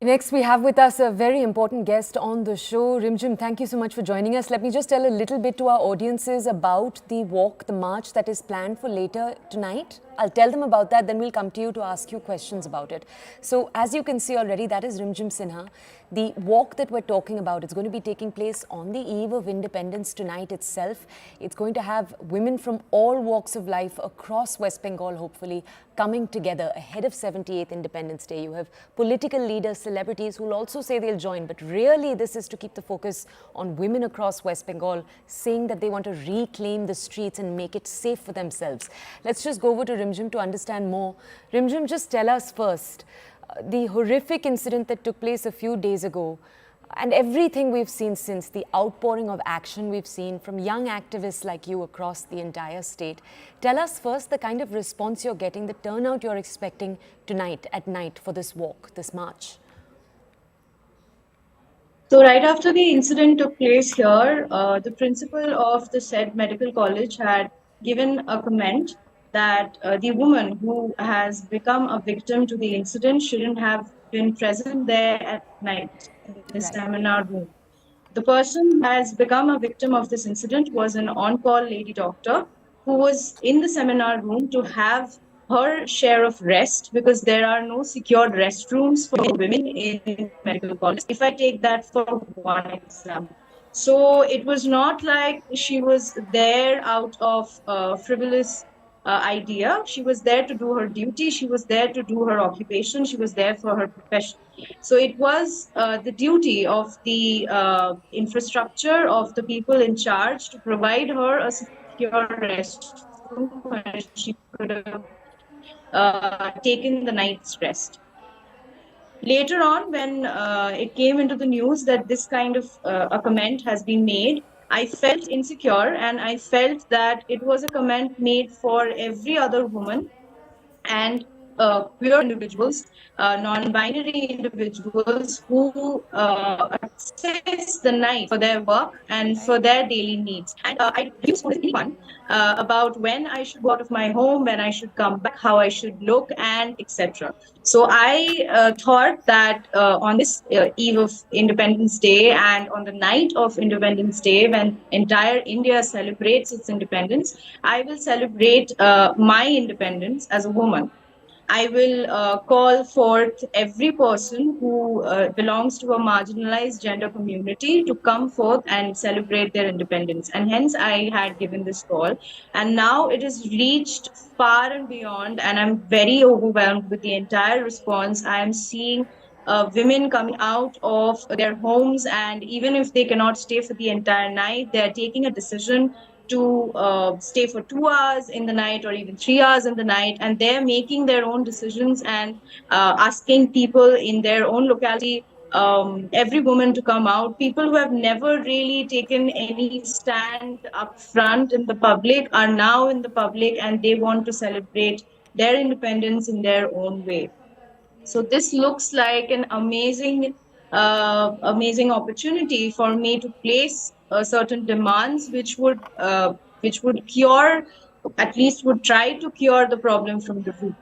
Next, we have with us a very important guest on the show. Rimjim, thank you so much for joining us. Let me just tell a little bit to our audiences about the walk, the march that is planned for later tonight. I'll tell them about that, then we'll come to you to ask you questions about it. So, as you can see already, that is Rimjim Sinha. The walk that we're talking about, it's going to be taking place on the eve of independence tonight itself. It's going to have women from all walks of life across West Bengal, hopefully, coming together ahead of 78th Independence Day. You have political leaders, celebrities who will also say they'll join, but really this is to keep the focus on women across West Bengal, saying that they want to reclaim the streets and make it safe for themselves. Let's just go over to Rimjim to understand more. Rimjim, just tell us first, the horrific incident that took place a few days ago, and everything we've seen since, the outpouring of action we've seen from young activists like you across the entire state. Tell us first the kind of response you're getting, the turnout you're expecting tonight at night for this walk, this march. So right after the incident took place here, the principal of the said medical college had given a comment that the woman who has become a victim to the incident shouldn't have been present there at night in the seminar room. The person who has become a victim of this incident was an on-call lady doctor who was in the seminar room to have her share of rest because there are no secured restrooms for women in medical college. If I take that for one example. So it was not like she was there out of frivolous idea. She was there to do her duty. She was there to do her occupation. She was there for her profession. So it was the duty of the infrastructure of the people in charge to provide her a secure restroom where she could have taken the night's rest. Later on, when it came into the news that this kind of a comment has been made, I felt insecure and I felt that it was a comment made for every other woman and queer individuals, non-binary individuals who access the night for their work and for their daily needs. And I refused to anyone about when I should go out of my home, when I should come back, how I should look, and etc. So I thought that on this eve of Independence Day and on the night of Independence Day, when entire India celebrates its independence, I will celebrate my independence as a woman. I will call forth every person who belongs to a marginalized gender community to come forth and celebrate their independence. And hence, I had given this call. And now it has reached far and beyond, and I'm very overwhelmed with the entire response. I am seeing women coming out of their homes, and even if they cannot stay for the entire night, they're taking a decision to stay for 2 hours in the night or even 3 hours in the night, and they're making their own decisions and asking people in their own locality, every woman to come out. People who have never really taken any stand up front in the public are now in the public and they want to celebrate their independence in their own way. So this looks like an amazing opportunity for me to place certain demands which would cure, at least would try to cure the problem from the root.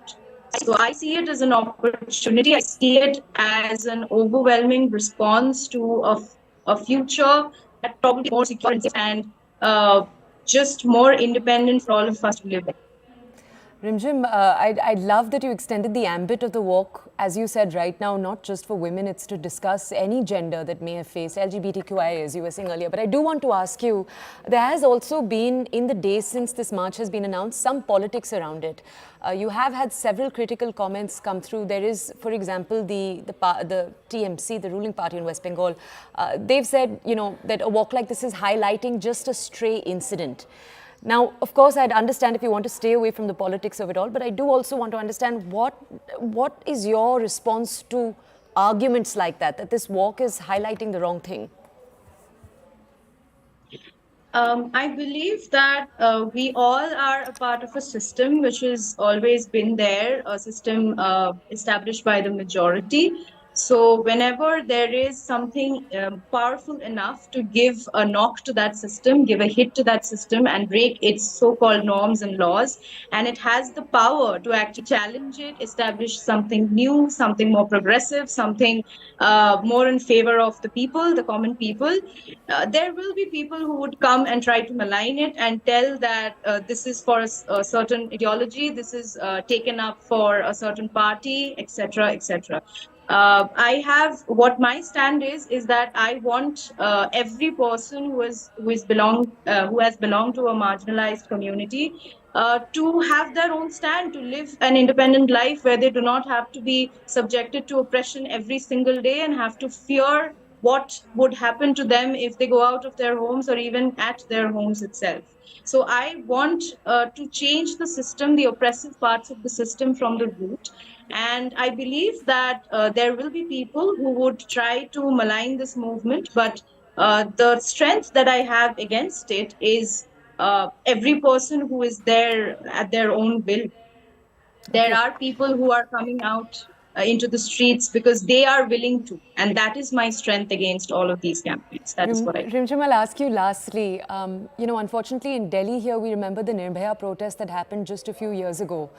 So I see it as an opportunity. I see it as an overwhelming response to a future that probably more secure and just more independent for all of us to live in. Rimjim, I love that you extended the ambit of the walk, as you said right now, not just for women, it's to discuss any gender that may have faced LGBTQIA, as you were saying earlier. But I do want to ask you, there has also been, in the days since this march has been announced, some politics around it. You have had several critical comments come through. There is, for example, the TMC, the ruling party in West Bengal. They've said, you know, that a walk like this is highlighting just a stray incident. Now, of course, I'd understand if you want to stay away from the politics of it all, but I do also want to understand what is your response to arguments like that, that this walk is highlighting the wrong thing? I believe that we all are a part of a system which has always been there, a system established by the majority. So whenever there is something powerful enough to give a knock to that system, give a hit to that system, and break its so-called norms and laws, and it has the power to actually challenge it, establish something new, something more progressive, something more in favor of the people, the common people, there will be people who would come and try to malign it and tell that this is for a certain ideology, this is taken up for a certain party, etc., etc. I have what my stand is that I want every person who has belonged to a marginalized community to have their own stand, to live an independent life where they do not have to be subjected to oppression every single day and have to fear what would happen to them if they go out of their homes or even at their homes itself. So I want to change the system, the oppressive parts of the system from the root. And I believe that there will be people who would try to malign this movement, but the strength that I have against it is every person who is there at their own will. There Okay. are people who are coming out into the streets because they are willing to. And that is my strength against all of these campaigns. That is what I Rimjam, I'll ask you lastly. Unfortunately, in Delhi here, we remember the Nirbhaya protest that happened just a few years ago.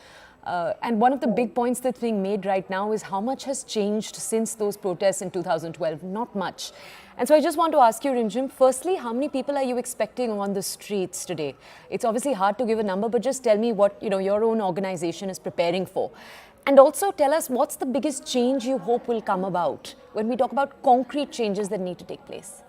And one of the big points that's being made right now is how much has changed since those protests in 2012. Not much. And so I just want to ask you, Rimjim, firstly, how many people are you expecting on the streets today? It's obviously hard to give a number, but just tell me what your own organization is preparing for. And also tell us what's the biggest change you hope will come about when we talk about concrete changes that need to take place.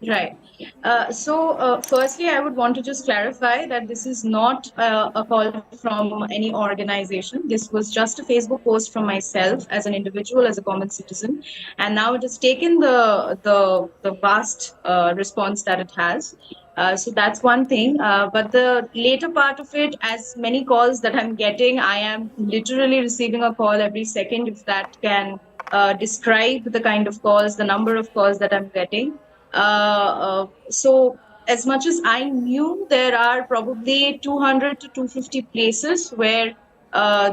Right. Firstly, I would want to just clarify that this is not a call from any organization. This was just a Facebook post from myself as an individual, as a common citizen, and now it has taken the vast response that it has. So that's one thing. But the later part of it, as many calls that I'm getting, I am literally receiving a call every second, if that can describe the kind of calls, the number of calls that I'm getting. So as much as I knew, there are probably 200 to 250 places where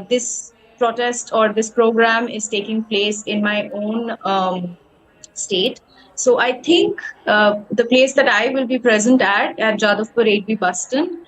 this protest or this program is taking place in my own state. So I think the place that I will be present at Jadavpur 8B bus stand,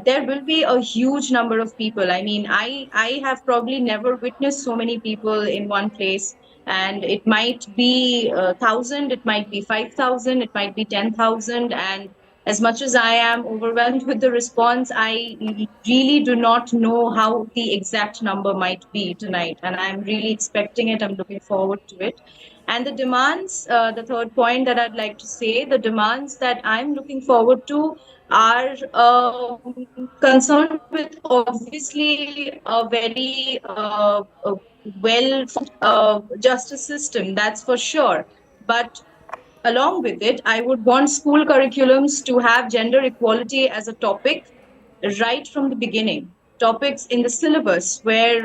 there will be a huge number of people. I mean, I have probably never witnessed so many people in one place. And it might be 1,000, it might be 5,000, it might be 10,000. And as much as I am overwhelmed with the response, I really do not know how the exact number might be tonight. And I'm really expecting it. I'm looking forward to it. And the demands, the third point that I'd like to say, the demands that I'm looking forward to are concerned with obviously a very well justice system, that's for sure. But along with it, I would want school curriculums to have gender equality as a topic right from the beginning. Topics in the syllabus where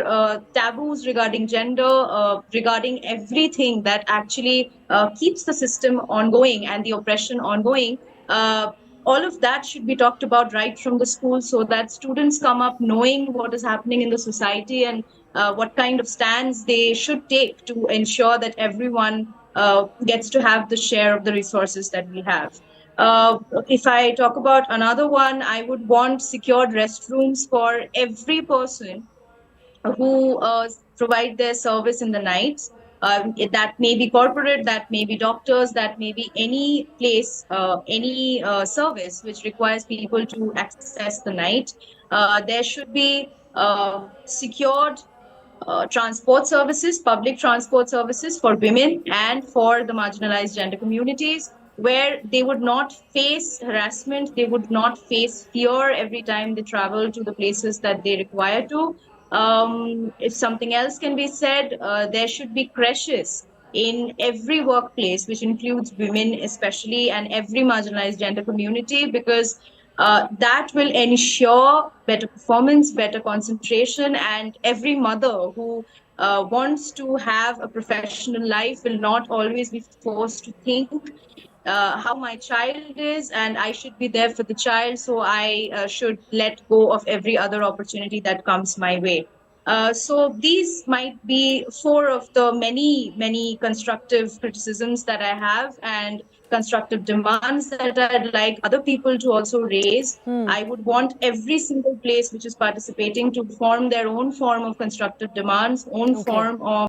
taboos regarding gender, regarding everything that actually keeps the system ongoing and the oppression ongoing, all of that should be talked about right from the school so that students come up knowing what is happening in the society and what kind of stands they should take to ensure that everyone gets to have the share of the resources that we have. If I talk about another one, I would want secured restrooms for every person who provide their service in the nights. That may be corporate, that may be doctors, that may be any place, any service which requires people to access the night. There should be secured transport services, public transport services for women and for the marginalized gender communities, where they would not face harassment, they would not face fear every time they travel to the places that they require to. If something else can be said, there should be creches in every workplace, which includes women especially and every marginalized gender community, because that will ensure better performance, better concentration, and every mother who wants to have a professional life will not always be forced to think how my child is and I should be there for the child, so I should let go of every other opportunity that comes my way. So these might be four of the many constructive criticisms that I have and constructive demands that I'd like other people to also raise. I would want every single place which is participating to form their own form of constructive demands, own Okay. form of